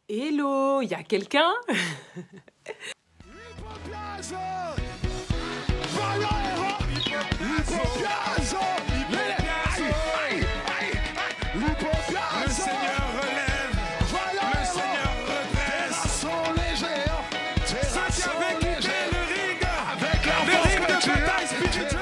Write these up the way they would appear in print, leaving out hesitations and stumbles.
Hello, y a quelqu'un? Le Seigneur relève, le Seigneur redresse. Ceux qui avaient quitté le ring de bataille spirituelle.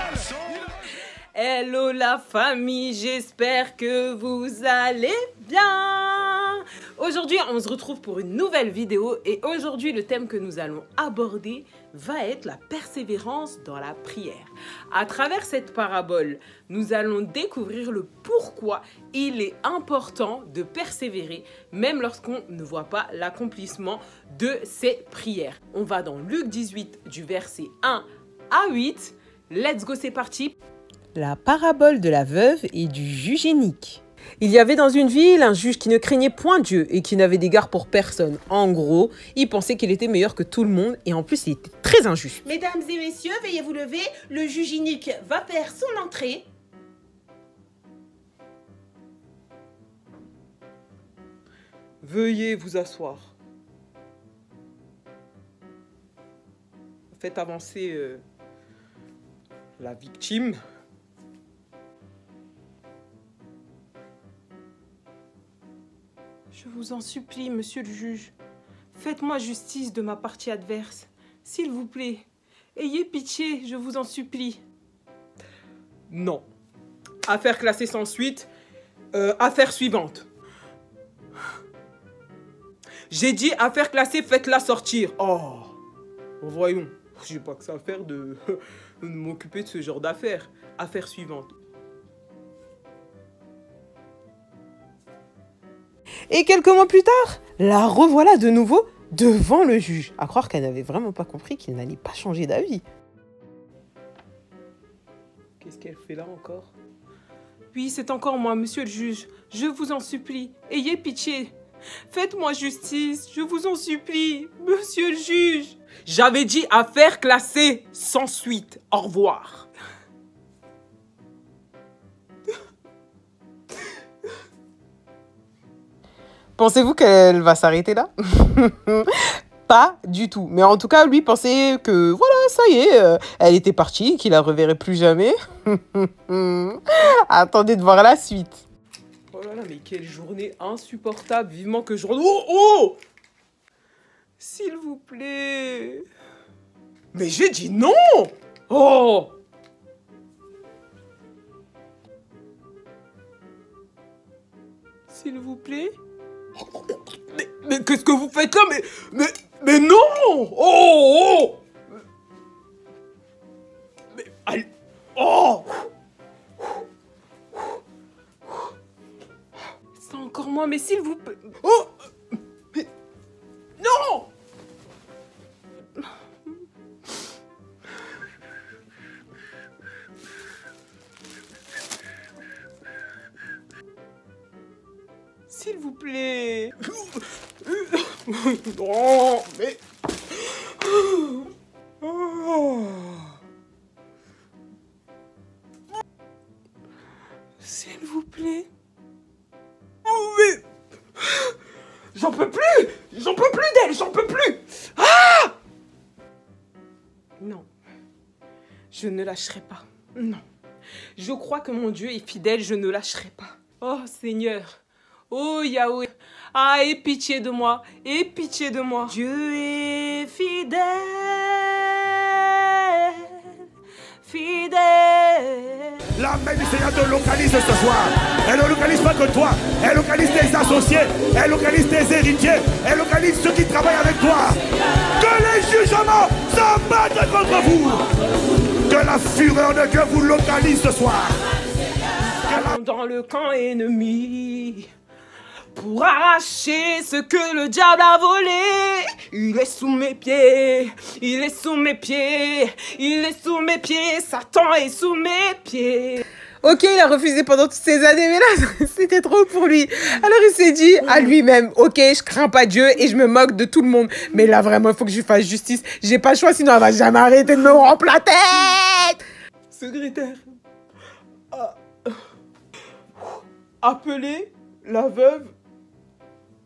Hello la famille, j'espère que vous allez bien. Aujourd'hui, on se retrouve pour une nouvelle vidéo et aujourd'hui, le thème que nous allons aborder va être la persévérance dans la prière. À travers cette parabole, nous allons découvrir le pourquoi il est important de persévérer, même lorsqu'on ne voit pas l'accomplissement de ses prières. On va dans Luc 18 du verset 1 à 8. Let's go, c'est parti. La parabole de la veuve et du juge inique. Il y avait dans une ville un juge qui ne craignait point Dieu et qui n'avait d'égard pour personne. En gros, il pensait qu'il était meilleur que tout le monde et en plus il était très injuste. Mesdames et messieurs, veuillez vous lever, le juge inique va faire son entrée. Veuillez vous asseoir. Faites avancer la victime. Je vous en supplie, monsieur le juge, faites-moi justice de ma partie adverse. S'il vous plaît, ayez pitié, je vous en supplie. Non. Affaire classée sans suite. Affaire suivante. J'ai dit affaire classée, faites-la sortir. Oh, voyons, j'ai pas que ça à faire de m'occuper de ce genre d'affaires. Affaire suivante. Et quelques mois plus tard, la revoilà de nouveau devant le juge. À croire qu'elle n'avait vraiment pas compris qu'il n'allait pas changer d'avis. Qu'est-ce qu'elle fait là encore? Oui, c'est encore moi, monsieur le juge. Je vous en supplie, ayez pitié. Faites-moi justice, je vous en supplie, monsieur le juge. J'avais dit affaire classée sans suite. Au revoir. Pensez-vous qu'elle va s'arrêter là? Pas du tout. Mais en tout cas, lui pensait que voilà, ça y est, elle était partie, qu'il la reverrait plus jamais. Attendez de voir la suite. Oh là là, mais quelle journée insupportable. Vivement que je... Oh, oh! S'il vous plaît. Mais j'ai dit non! Oh! S'il vous plaît? Mais qu'est-ce que vous faites là? Mais non! Oh! Mais allez! Oh! C'est encore moi, mais s'il vous plaît... Oh! Mais... Non! S'il vous plaît. Non, mais... Oh. S'il vous plaît. Oh, mais... J'en peux plus! J'en peux plus d'elle! J'en peux plus! Ah! Non. Je ne lâcherai pas. Non. Je crois que mon Dieu est fidèle, je ne lâcherai pas. Oh Seigneur. Oh Yahweh, ah, aie pitié de moi, aie pitié de moi. Dieu est fidèle, fidèle. La main du Seigneur te localise ce soir. Elle ne localise pas que toi. Elle localise tes associés. Elle localise tes héritiers. Elle localise ceux qui travaillent avec toi. Que les jugements s'abattent contre vous. Que la fureur de Dieu vous localise ce soir. Dans le camp ennemi. Pour arracher ce que le diable a volé. Il est sous mes pieds, il est sous mes pieds, il est sous mes pieds, Satan est sous mes pieds. Ok, il a refusé pendant toutes ces années, mais là, c'était trop pour lui. Alors il s'est dit à lui-même, ok, je crains pas Dieu et je me moque de tout le monde. Mais là, vraiment, il faut que je lui fasse justice. J'ai pas le choix, sinon elle va jamais arrêter de me rompre la tête. Secrétaire, appelez la veuve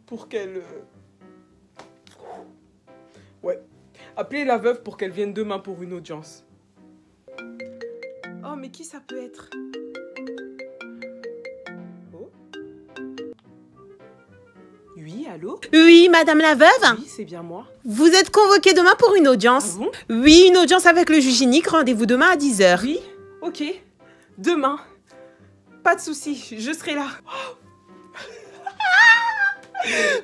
pour qu'elle Ouais. Appelez la veuve pour qu'elle vienne demain pour une audience. Oh, mais qui ça peut être? Oh. Oui, allô? Oui, madame la veuve? Oui, c'est bien moi. Vous êtes convoquée demain pour une audience. Ah bon? Oui, une audience avec le juge unique. Rendez-vous demain à 10 h. Oui, ok. Demain. Pas de souci, je serai là.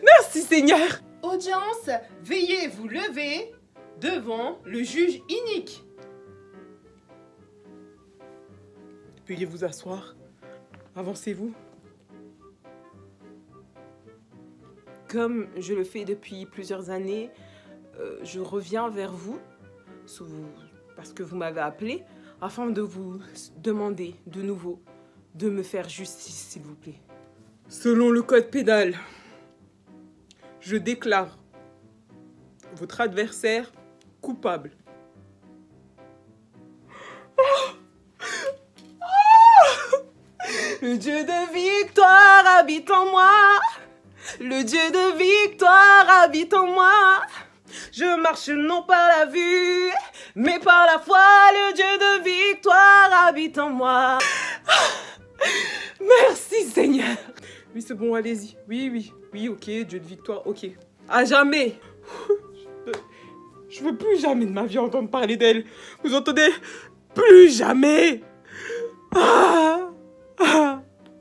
Merci Seigneur. Audience, veuillez vous lever devant le juge unique. Veuillez vous asseoir. Avancez-vous. Comme je le fais depuis plusieurs années, je reviens vers vous, parce que vous m'avez appelé, afin de vous demander de nouveau de me faire justice, s'il vous plaît. Selon le code pénal, je déclare votre adversaire coupable. Le Dieu de victoire habite en moi. Le Dieu de victoire habite en moi. Je marche non par la vue, mais par la foi. Le Dieu de victoire habite en moi. Merci Seigneur. Oui, c'est bon, allez-y. Oui, ok, Dieu de victoire, ok. À jamais. Je veux plus jamais de ma vie entendre parler d'elle. Vous entendez? Plus jamais.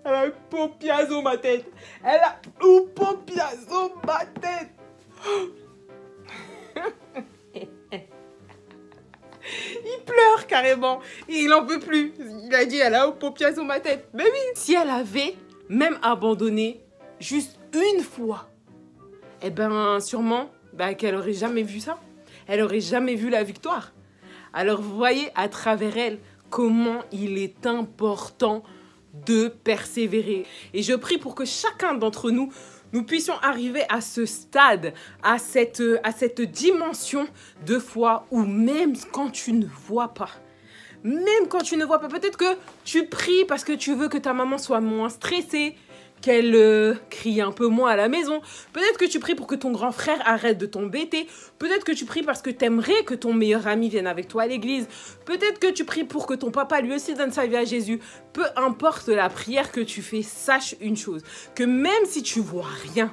Elle a un pompiazo ma tête. Elle a un pompiazo ma tête. Il pleure carrément. Il n'en peut plus. Il a dit elle a un pompiazo ma tête. Mais oui. Si elle avait même abandonné juste une fois, eh ben sûrement qu'elle aurait jamais vu ça. Elle aurait jamais vu la victoire. Alors vous voyez à travers elle comment il est important de persévérer. Et je prie pour que chacun d'entre nous, nous puissions arriver à ce stade, à cette dimension de foi où même quand tu ne vois pas, peut-être que tu pries parce que tu veux que ta maman soit moins stressée, qu'elle crie un peu moins à la maison. Peut-être que tu pries pour que ton grand frère arrête de t'embêter. Peut-être que tu pries parce que tu aimerais que ton meilleur ami vienne avec toi à l'église. Peut-être que tu pries pour que ton papa lui aussi donne sa vie à Jésus. Peu importe la prière que tu fais, sache une chose, que même si tu vois rien,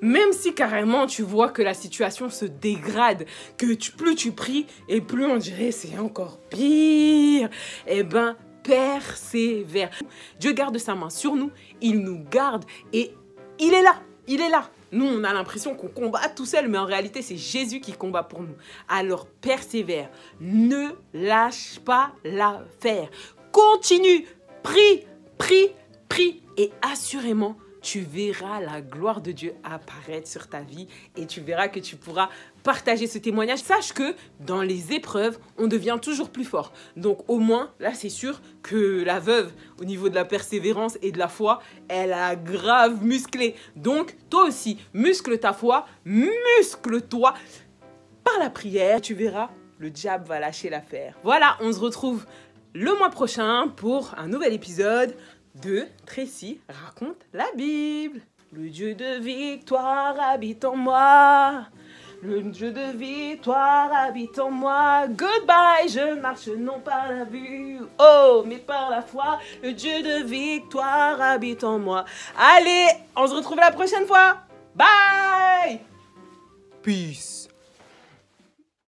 même si carrément tu vois que la situation se dégrade, que plus tu pries et plus on dirait c'est encore pire, eh ben persévère. Dieu garde sa main sur nous, il nous garde et il est là. Nous, on a l'impression qu'on combat tout seul, mais en réalité, c'est Jésus qui combat pour nous. Alors, persévère, ne lâche pas l'affaire. Continue, prie et assurément, tu verras la gloire de Dieu apparaître sur ta vie et tu verras que tu pourras partager ce témoignage. Sache que dans les épreuves, on devient toujours plus fort. Donc au moins, là c'est sûr que la veuve, au niveau de la persévérance et de la foi, elle a grave musclé. Donc toi aussi, muscle ta foi, muscle-toi par la prière. Tu verras, le diable va lâcher l'affaire. Voilà, on se retrouve le mois prochain pour un nouvel épisode de Tracy raconte la Bible. Le Dieu de victoire habite en moi. Le Dieu de victoire habite en moi. Goodbye, je marche non par la vue, oh, mais par la foi. Le Dieu de victoire habite en moi. Allez, on se retrouve la prochaine fois. Bye. Peace.